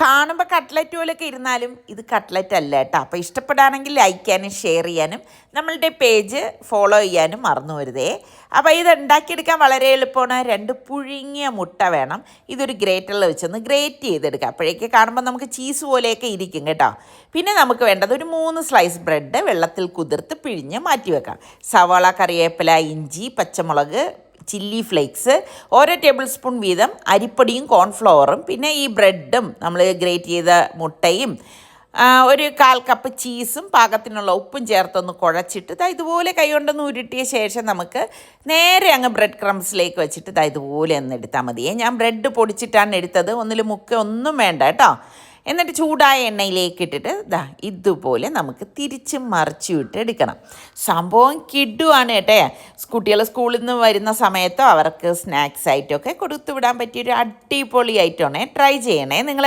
കാണുമ്പോൾ കട്ട്ലറ്റ് പോലെയൊക്കെ ഇരുന്നാലും ഇത് കട്ട്ലറ്റ് അല്ല കേട്ടോ. അപ്പോൾ ഇഷ്ടപ്പെടുകയാണെങ്കിൽ ലൈക്ക് ചെയ്യാനും ഷെയർ ചെയ്യാനും നമ്മളുടെ പേജ് ഫോളോ ചെയ്യാനും മറന്നു വരുതേ. അപ്പോൾ ഇത് ഉണ്ടാക്കിയെടുക്കാൻ വളരെ എളുപ്പമാണ്. 2 പുഴുങ്ങിയ മുട്ട വേണം. ഇതൊരു ഗ്രേറ്ററിൽ വെച്ചൊന്ന് ഗ്രേറ്റ് ചെയ്തെടുക്കുക. അപ്പോഴേക്ക് കാണുമ്പോൾ നമുക്ക് ചീസ് പോലെയൊക്കെ ഇരിക്കും കേട്ടോ. പിന്നെ നമുക്ക് വേണ്ടത് ഒരു 3 സ്ലൈസ് ബ്രെഡ് വെള്ളത്തിൽ കുതിർത്ത് പിഴിഞ്ഞ് മാറ്റി വെക്കാം. സവാള, കറിവേപ്പില, ഇഞ്ചി, പച്ചമുളക്, ചില്ലി ഫ്ലേക്സ്, ഓരോ ടേബിൾ സ്പൂൺ വീതം അരിപ്പൊടിയും കോൺഫ്ലവറും, പിന്നെ ഈ ബ്രെഡും നമ്മൾ ഗ്രേറ്റ് ചെയ്ത മുട്ടയും ഒരു 1/4 കപ്പ് ചീസും പാകത്തിനുള്ള ഉപ്പും ചേർത്തൊന്ന് കുഴച്ചിട്ട് ഇതുപോലെ കൈകൊണ്ടൊന്ന് ഉരുട്ടിയ ശേഷം നമുക്ക് നേരെ അങ്ങ് ബ്രെഡ് ക്രംസിലേക്ക് വെച്ചിട്ട് ഇതുപോലെ ഒന്ന് എടുത്താൽ മതിയേ. ഞാൻ ബ്രെഡ് പൊടിച്ചിട്ടാണ് എടുത്തത്. ഒന്നിൽ മുക്ക ഒന്നും വേണ്ട കേട്ടോ. എന്നിട്ട് ചൂടായ എണ്ണയിലേക്ക് ഇട്ടിട്ട് ഇതുപോലെ നമുക്ക് തിരിച്ചും മറിച്ചും ഇട്ട് എടുക്കണം. സംഭവം കിഡുവാണ് കേട്ടേ. കുട്ടികൾ സ്കൂളിൽ നിന്ന് വരുന്ന സമയത്തോ അവർക്ക് സ്നാക്സ് ആയിട്ടൊക്കെ കൊടുത്തു വിടാൻ പറ്റിയൊരു അടിപൊളി ഐറ്റമാണ്. ട്രൈ ചെയ്യണേ നിങ്ങൾ.